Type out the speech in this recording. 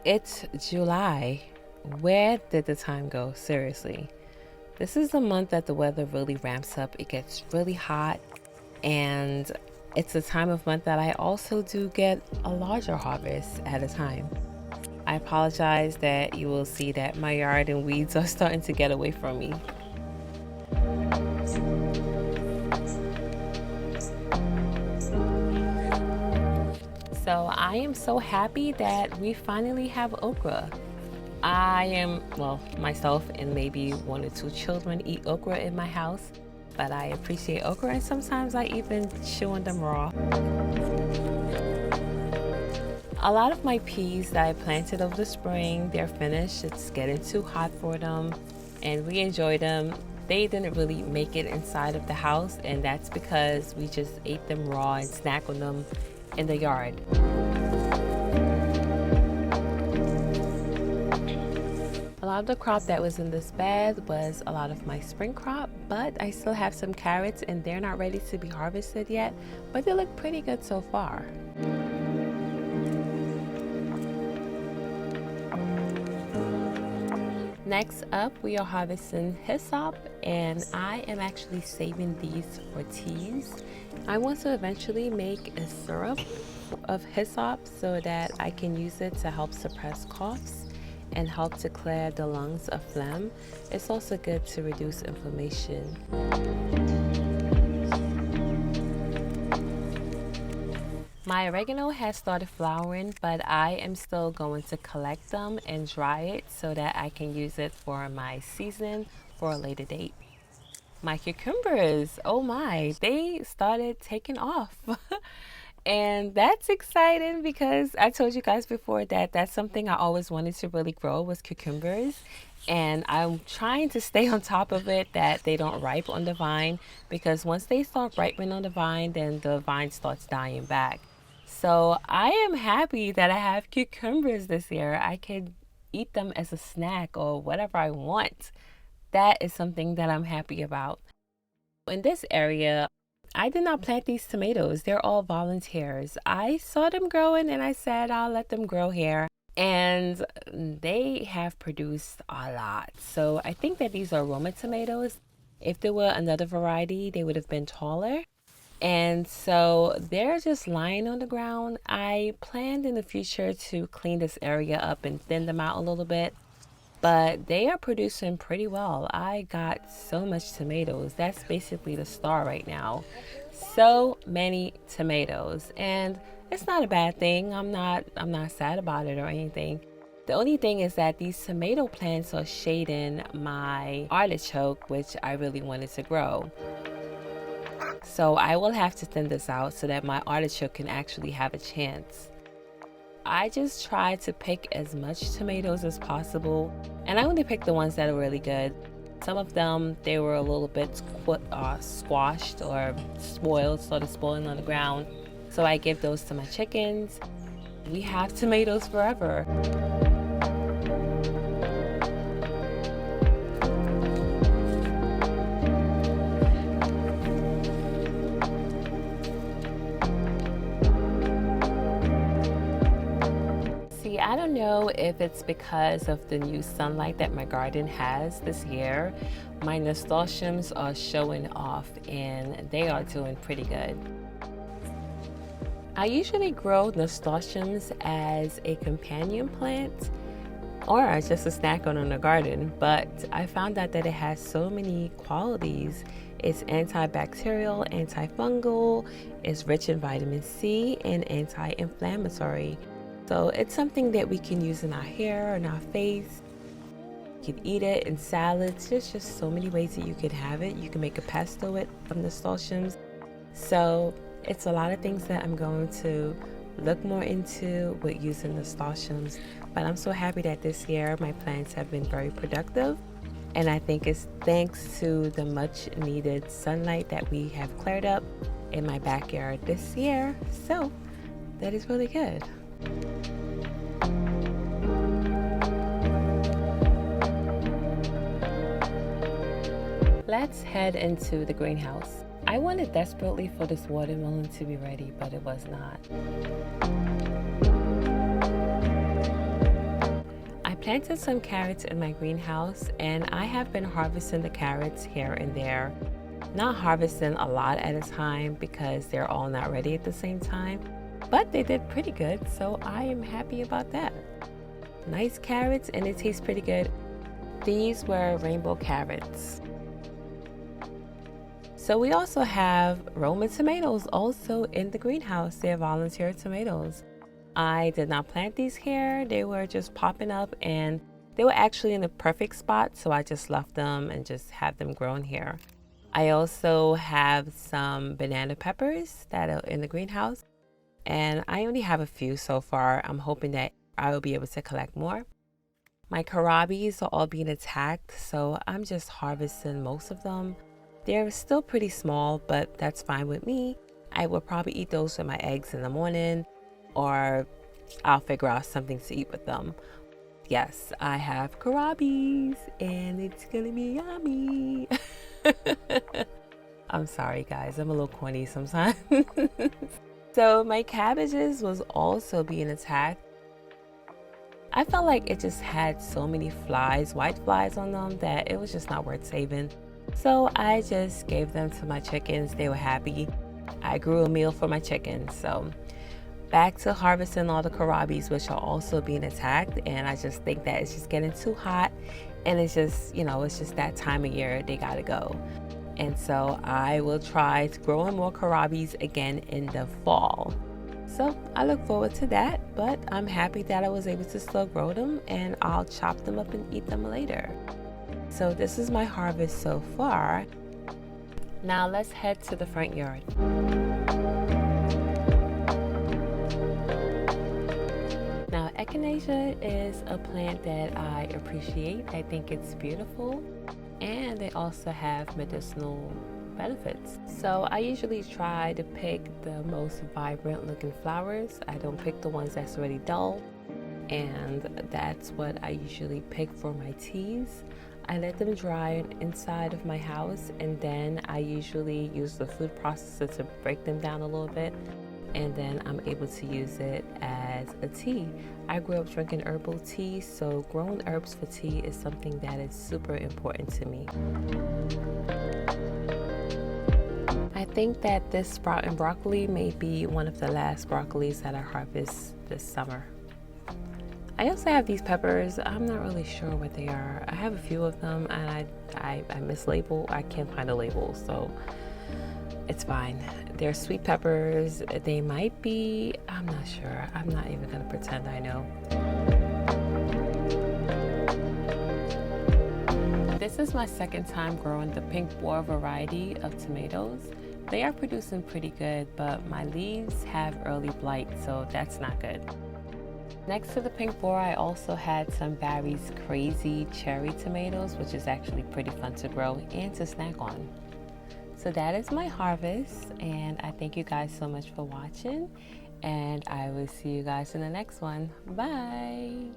It's July. Where did the time go? Seriously. This is the month that the weather really ramps up. It gets really hot, and it's a time of month that I also do get a larger harvest at a time. I apologize that you will see that my yard and weeds are starting to get away from me. So I am so happy that we finally have okra. I am, well, myself and maybe one or two children eat okra in my house, but I appreciate okra and sometimes I even chew on them raw. A lot of my peas that I planted over the spring, they're finished. It's getting too hot for them and we enjoy them. They didn't really make it inside of the house, and that's because we just ate them raw and snack on them in the yard. A lot of the crop that was in this bed was a lot of my spring crop, but I still have some carrots and they're not ready to be harvested yet, but they look pretty good so far. Next up, we are harvesting hyssop, and I am actually saving these for teas. I want to eventually make a syrup of hyssop so that I can use it to help suppress coughs and help to clear the lungs of phlegm. It's also good to reduce inflammation. My oregano has started flowering, but I am still going to collect them and dry it so that I can use it for my season for a later date. My cucumbers, oh my, they started taking off. And that's exciting because I told you guys before that that's something I always wanted to really grow was cucumbers. And I'm trying to stay on top of it that they don't ripe on the vine, because once they start ripening on the vine, then the vine starts dying back. So I am happy that I have cucumbers this year. I could eat them as a snack or whatever I want. That is something that I'm happy about. In this area, I did not plant these tomatoes. They're all volunteers. I saw them growing and I said I'll let them grow here. And they have produced a lot. So I think that these are Roma tomatoes. If there were another variety, they would have been taller. And so they're just lying on the ground. I planned in the future to clean this area up and thin them out a little bit, but they are producing pretty well. I got so much tomatoes. That's basically the star right now. So many tomatoes, and it's not a bad thing. I'm not sad about it or anything. The only thing is that these tomato plants are shading my artichoke, which I really wanted to grow. So I will have to thin this out so that my artichoke can actually have a chance. I just try to pick as much tomatoes as possible, and I only picked the ones that are really good. Some of them, they were a little bit squashed or spoiled, started spoiling on the ground. So I give those to my chickens. We have tomatoes forever. I don't know if it's because of the new sunlight that my garden has this year. My nasturtiums are showing off and they are doing pretty good. I usually grow nasturtiums as a companion plant or just a snack on the garden, but I found out that it has so many qualities. It's antibacterial, antifungal, it's rich in vitamin C, and anti-inflammatory. So it's something that we can use in our hair and our face. You can eat it in salads. There's just so many ways that you can have it. You can make a pesto with nasturtiums. So it's a lot of things that I'm going to look more into with using nasturtiums. But I'm so happy that this year my plants have been very productive. And I think it's thanks to the much needed sunlight that we have cleared up in my backyard this year. So that is really good. Let's head into the greenhouse. I wanted desperately for this watermelon to be ready, but it was not. planted some carrots in my greenhouse, and I have been harvesting the carrots here and there. Not harvesting a lot at a time because they're all not ready at the same time, but they did pretty good, so I am happy about that. Nice carrots, and it tastes pretty good. These were rainbow carrots. So we also have Roman tomatoes also in the greenhouse. They're volunteer tomatoes. I did not plant these here. They were just popping up, and they were actually in the perfect spot, so I just left them and just have them grown here. I also have some banana peppers that are in the greenhouse, and I only have a few so far. I'm hoping that I will be able to collect more. My kohlrabis are all being attacked, so I'm just harvesting most of them. They're still pretty small, but that's fine with me. I will probably eat those with my eggs in the morning, or I'll figure out something to eat with them. Yes, I have kohlrabis, and it's gonna be yummy. I'm sorry guys, I'm a little corny sometimes. So my cabbages was also being attacked. I felt like it just had so many flies, white flies on them, that it was just not worth saving. So I just gave them to my chickens. They were happy. I grew a meal for my chickens. So back to harvesting all the kohlrabis, which are also being attacked. And I just think that it's just getting too hot, and it's just, it's just that time of year they gotta go. And so I will try to grow more kohlrabis again in the fall. So I look forward to that, but I'm happy that I was able to still grow them, and I'll chop them up and eat them later. So this is my harvest so far. Now let's head to the front yard. Now echinacea is a plant that I appreciate. I think it's beautiful, and they also have medicinal benefits. So I usually try to pick the most vibrant looking flowers. I don't pick the ones that's already dull, and that's what I usually pick for my teas. I let them dry inside of my house, and then I usually use the food processor to break them down a little bit, and then I'm able to use it as a tea. I grew up drinking herbal tea, so growing herbs for tea is something that is super important to me. I think that this sprouting broccoli may be one of the last broccolis that I harvest this summer. I also have these peppers. I'm not really sure what they are. I have a few of them, and I mislabel. I can't find a label, so it's fine. They're sweet peppers. They might be, I'm not sure. I'm not even gonna pretend I know. This is my second time growing the pink boar variety of tomatoes. They are producing pretty good, but my leaves have early blight, so that's not good. Next to the pink boar, I also had some Barry's Crazy cherry tomatoes, which is actually pretty fun to grow and to snack on. So that is my harvest, and I thank you guys so much for watching, and I will see you guys in the next one. Bye!